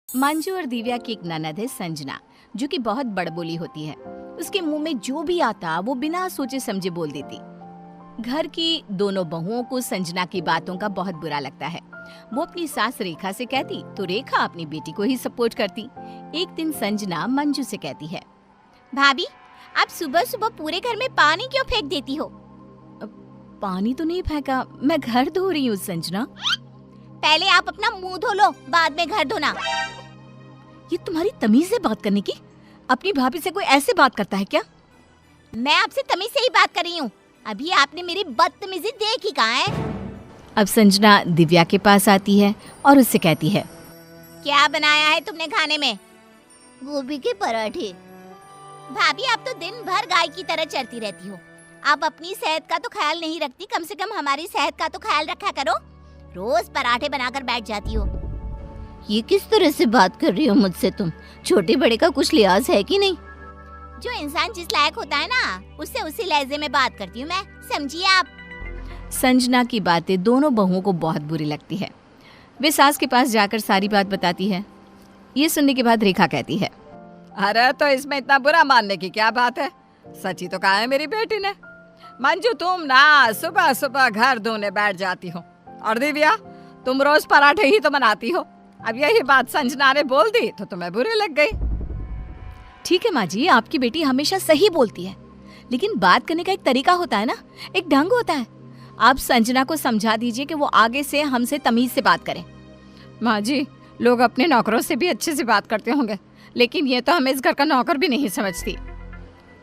मंजू और दिव्या की एक ननद है संजना, जो कि बहुत बड़बोली होती है। उसके मुंह में जो भी आता वो बिना सोचे समझे बोल देती। घर की दोनों बहुओं को संजना की बातों का बहुत बुरा लगता है। वो अपनी सास रेखा से कहती तो रेखा अपनी बेटी को ही सपोर्ट करती। एक दिन संजना मंजू से कहती है, भाभी, आप सुबह सुबह पूरे घर में पानी क्यों फेंक देती हो? पानी तो नहीं फेंका, मैं घर धो रही हूँ संजना। पहले आप अपना मुंह धो लो, बाद में घर धोना। ये तुम्हारी तमीज है बात करने की? अपनी भाभी से कोई ऐसे बात करता है क्या? मैं आपसे तमीज से ही बात कर रही हूँ। अभी आपने मेरी बदतमीजी देखी कहाँ है? अब संजना दिव्या के पास आती है और उससे कहती है, क्या बनाया है तुमने खाने में? गोभी के पराठे। भाभी, आप तो दिन भर गाय की तरह चरती रहती हो। आप अपनी सेहत का तो ख्याल नहीं रखती, कम से कम हमारी सेहत का तो ख्याल रखा करो। रोज पराठे बनाकर बैठ जाती हो। ये किस तरह से बात कर रही हो मुझसे तुम? छोटे बड़े का कुछ लिहाज है कि नहीं? जो इंसान जिस लायक होता है ना, उससे उसी लहजे में बात करती हूँ मैं, समझिए आप। संजना की बातें दोनों बहुओं को बहुत बुरी लगती है। वे सास के पास जाकर सारी बात बताती है। ये सुनने के बाद रेखा कहती है, अरे तो इसमें इतना बुरा मानने की क्या बात है? सच्ची तो कहा है मेरी बेटी ने। मंजू, तुम ना सुबह सुबह घर धोने बैठ जाती हो, और दिव्या तुम रोज पराठे ही तो बनाती हो। अब यही बात संजना ने बोल दी तो तुम्हें बुरी लग गई। ठीक है माँ जी, आपकी बेटी हमेशा सही बोलती है, लेकिन बात करने का एक तरीका होता है ना, एक ढंग होता है। आप संजना को समझा दीजिए कि वो आगे से हमसे तमीज से बात करें। माँ जी, लोग अपने नौकरों से भी अच्छे से बात करते होंगे, लेकिन ये तो हमें इस घर का नौकर भी नहीं समझती।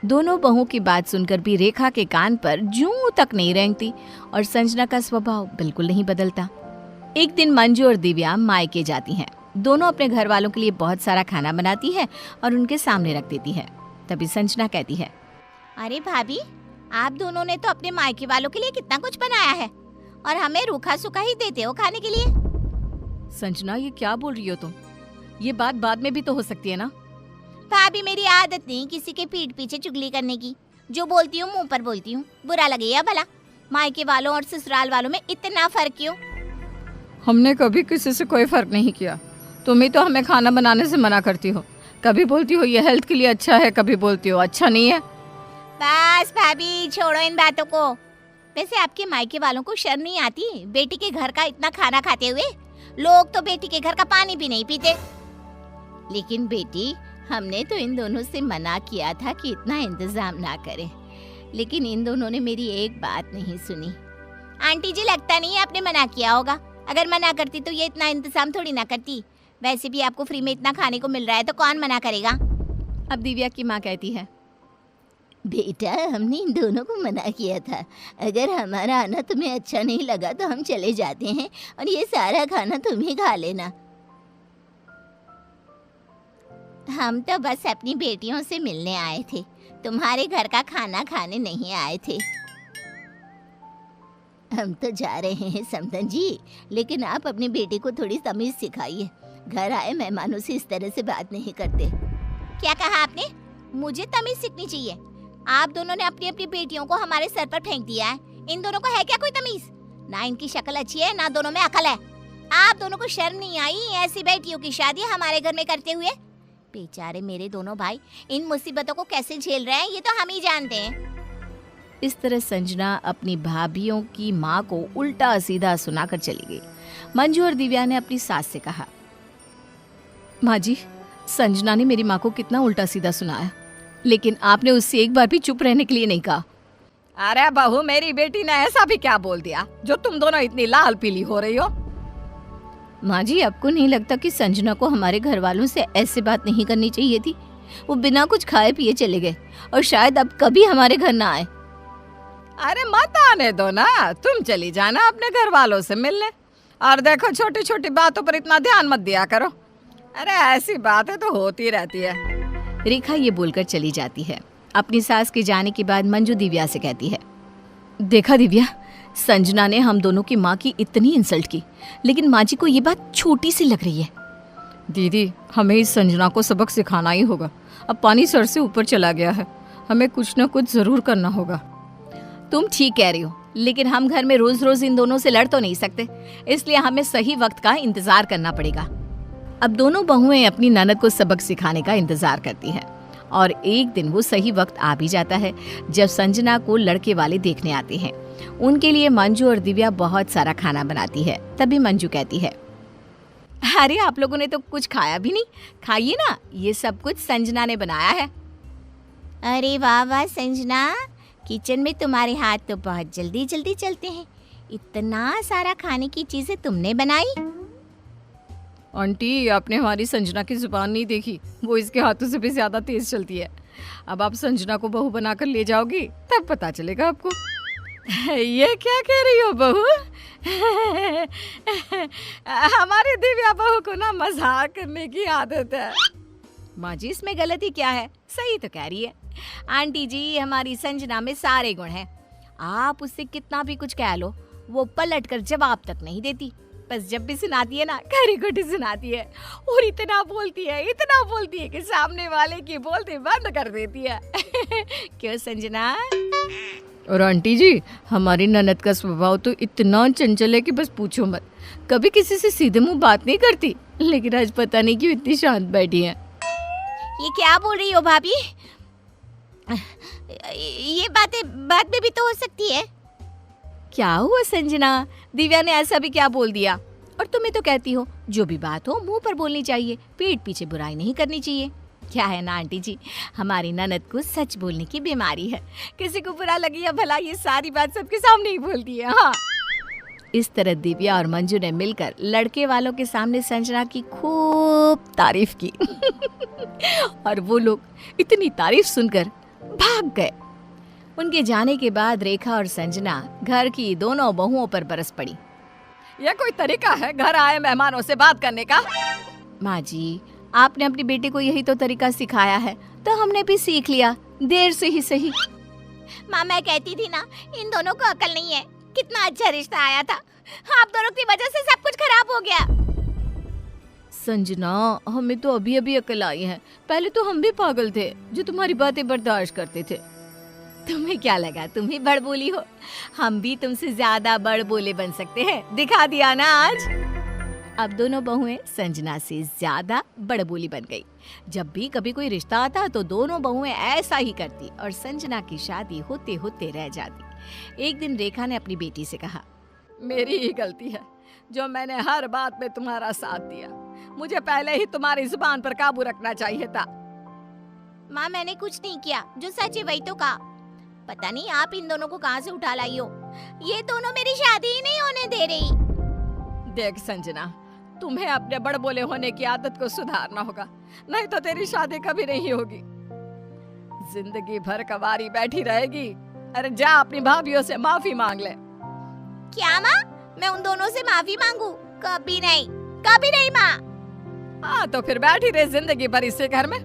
दोनों बहुओं की बात सुनकर भी रेखा के कान पर जूं तक नहीं रेंगती और संजना का स्वभाव बिल्कुल नहीं बदलता। एक दिन मंजू और दिव्या मायके जाती हैं। दोनों अपने घर वालों के लिए बहुत सारा खाना बनाती है और उनके सामने रख देती है। तभी संजना कहती है, अरे भाभी, आप दोनों ने तो अपने मायके वालों के लिए कितना कुछ बनाया है, और हमें रूखा सूखा ही देते हो खाने के लिए। संजना, ये क्या बोल रही हो तुम? ये बात बाद में भी तो हो सकती है ना। भाभी, मेरी आदत नहीं किसी के पीठ पीछे चुगली करने की। जो बोलती हूँ मुंह पर बोलती हूँ, बुरा लगे या भला। मायके वालों और ससुराल वालों में इतना फर्क क्यों? हमने कभी किसी से कोई फर्क नहीं किया। तुम ही तो हमें खाना बनाने से मना करती हो। कभी बोलती हो ये हेल्थ के लिए अच्छा है, कभी बोलती हो अच्छा नहीं है। बस भाभी, छोड़ो इन बातों को। वैसे आपके मायके वालों को शर्म नहीं आती बेटी के घर का इतना खाना खाते हुए? लोग तो बेटी के घर का पानी भी नहीं पीते। लेकिन बेटी, हमने तो इन दोनों से मना किया था कि इतना इंतजाम ना करें, लेकिन इन दोनों ने मेरी एक बात नहीं सुनी। आंटी जी, लगता नहीं है आपने मना किया होगा। अगर मना करती तो ये इतना इंतजाम थोड़ी ना करती। वैसे भी आपको फ्री में इतना खाने को मिल रहा है तो कौन मना करेगा? अब दिव्या की माँ कहती है, बेटा, हमने इन दोनों को मना किया था। अगर हमारा आना तुम्हें अच्छा नहीं लगा तो हम चले जाते हैं और ये सारा खाना तुम ही खा लेना। हम तो बस अपनी बेटियों से मिलने आए थे, तुम्हारे घर का खाना खाने नहीं आए थे। हम तो जा रहे हैं समधन जी, लेकिन आप अपनी बेटी को थोड़ी तमीज सिखाइए। घर आए मेहमानों से इस तरह से बात नहीं करते। क्या कहा आपने? मुझे तमीज सीखनी चाहिए? आप दोनों ने अपनी अपनी बेटियों को हमारे सर पर फेंक दिया है। इन दोनों को है क्या कोई तमीज? ना इनकी शक्ल अच्छी है, ना दोनों में अकल है। आप दोनों को शर्म नहीं आई ऐसी बेटियों की शादी हमारे घर में करते हुए? बेचारे मेरे दोनों भाई इन मुसीबतों को कैसे झेल रहे हैं ये तो हम ही जानते हैं। इस तरह संजना अपनी भाभीियों की माँ को उल्टा सीधा सुनाकर चली गई। मंजू और दिव्या ने अपनी सास से कहा, माँ जी, संजना ने मेरी माँ को कितना उल्टा सीधा सुनाया, लेकिन आपने उससे एक बार भी चुप रहने के लिए नहीं कहा। अरे बहू, मेरी बेटी ने ऐसा भी क्या बोल दिया जो तुम दोनों इतनी लाल पीली हो रही हो? माँ जी, आपको नहीं लगता कि संजना को हमारे घर वालों से ऐसे बात नहीं करनी चाहिए थी? वो बिना कुछ खाए पिए चले गए और शायद अब कभी हमारे घर ना आए। अरे मत आने दो ना, तुम चली जाना अपने घर वालों से मिलने। और देखो, छोटी छोटी बातों पर इतना ध्यान मत दिया करो। अरे ऐसी बातें तो होती रहती है। रेखा ये बोलकर चली जाती है। अपनी सास के जाने के बाद मंजू दिव्या से कहती है, देखा दिव्या, संजना ने हम दोनों की माँ की इतनी इंसल्ट की, लेकिन माँ जी को ये बात छोटी सी लग रही है। दीदी, हमें इस संजना को सबक सिखाना ही होगा। अब पानी सर से ऊपर चला गया है, हमें कुछ न कुछ जरूर करना होगा। तुम ठीक कह रही हो, लेकिन हम घर में रोज रोज इन दोनों से लड़ तो नहीं सकते, इसलिए हमें सही वक्त का इंतजार करना पड़ेगा। अब दोनों बहुएं अपनी ननद को सबक सिखाने का इंतजार करती हैं और एक दिन वो सही वक्त आ भी जाता है जब संजना को लड़के वाले देखने आते हैं। उनके लिए मंजू और दिव्या बहुत सारा खाना बनाती है। तभी मंजू कहती है, अरे आप लोगों ने तो कुछ खाया भी नहीं, खाइए ना, ये सब कुछ संजना ने बनाया है। अरे वाह वाह संजना, किचन में तुम्हारे हाथ तो बहुत जल्दी जल्दी चलते हैं। इतना सारा खाने की चीजें तुमने बनाई? आंटी, आपने हमारी संजना की जुबान नहीं देखी, वो इसके हाथों से भी ज्यादा तेज चलती है। अब आप संजना को बहू बनाकर ले जाओगी तब पता चलेगा आपको। ये क्या कह रही हो बहू? हमारी दिव्या बहू को ना मजाक करने की आदत है। माँ जी, इसमें गलती क्या है? सही तो कह रही है आंटी जी, हमारी संजना में सारे गुण हैं। आप उससे कितना भी कुछ कह लो, वो पलट कर जवाब तक नहीं देती। बस जब भी सुनाती है ना, खरी खोटी सुनाती है और इतना बोलती है कि सामने वाले की बोलते बंद कर देती है। क्यों संजना? और आंटी जी, हमारी ननद का स्वभाव तो इतना चंचल है कि बस पूछो मत। कभी किसी से सीधे मुंह बात नहीं करती, लेकिन आज पता नहीं क्यों इतनी शांत बैठी है। ये क्या बोल रही हो भाभी? ये बातें बाद में भी तो हो सकती है। क्या हुआ संजना? दिव्या ने ऐसा भी क्या बोल दिया? और तुम्हें तो कहती हो जो भी बात हो मुंह पर बोलनी चाहिए, पीठ पीछे बुराई नहीं करनी चाहिए। क्या है ना आंटी जी, हमारी ननद को सच बोलने की बीमारी है। किसी को बुरा लगे या भला, ये सारी बात सबके सामने ही बोलती है। हाँ, इस तरह दिव्या और मंजू ने मिलकर लड़के वालों के सामने संजना की खूब तारीफ की। और वो लोग इतनी तारीफ सुनकर भाग गए। उनके जाने के बाद रेखा और संजना घर की दोनों बहुओं पर बरस पड़ी। यह कोई तरीका है घर आए मेहमानों से बात करने का? माँ जी, आपने अपनी बेटी को यही तो तरीका सिखाया है, तो हमने भी सीख लिया, देर से ही सही। माँ, मैं कहती थी ना, इन दोनों को अकल नहीं है। कितना अच्छा रिश्ता आया था, आप दोनों की वजह से सब कुछ खराब हो गया। संजना, हमें तो अभी अभी अकल आई है। पहले तो हम भी पागल थे जो तुम्हारी बातें बर्दाश्त करते थे। तुम्हें क्या लगा तुम ही बड़बोली हो? हम भी तुमसे ज्यादा बड़बोले बन सकते हैं, दिखा दिया ना आज। अब दोनों बहुएं संजना से ज्यादा बड़बोली बन गई। जब भी कभी कोई रिश्ता आता तो दोनों बहुएं ऐसा ही करती और संजना की शादी होते होते रह जाती। एक दिन रेखा ने अपनी बेटी से कहा, मेरी ही गलती है जो मैंने हर बात में तुम्हारा साथ दिया। मुझे पहले ही तुम्हारी जुबान पर काबू रखना चाहिए था। माँ, मैंने कुछ नहीं किया, जो सच है वही तो कहा। पता नहीं आप इन दोनों को कहाँ से उठा लाई हो। ये दोनों मेरी शादी ही नहीं होने दे रही। देख संजना, तुम्हें अपने बड़बोले होने की आदत को सुधारना होगा, नहीं तो तेरी शादी कभी नहीं होगी। जिंदगी भर कवारी बैठी रहेगी। अरे जा अपनी भाभीयों से माफी मांग ले। क्या माँ? मैं उन दोनों से माफी मांगू? कभी नहीं, कभी नहीं माँ। हाँ तो फिर बैठी रहे जिंदगी भर इसी घर में।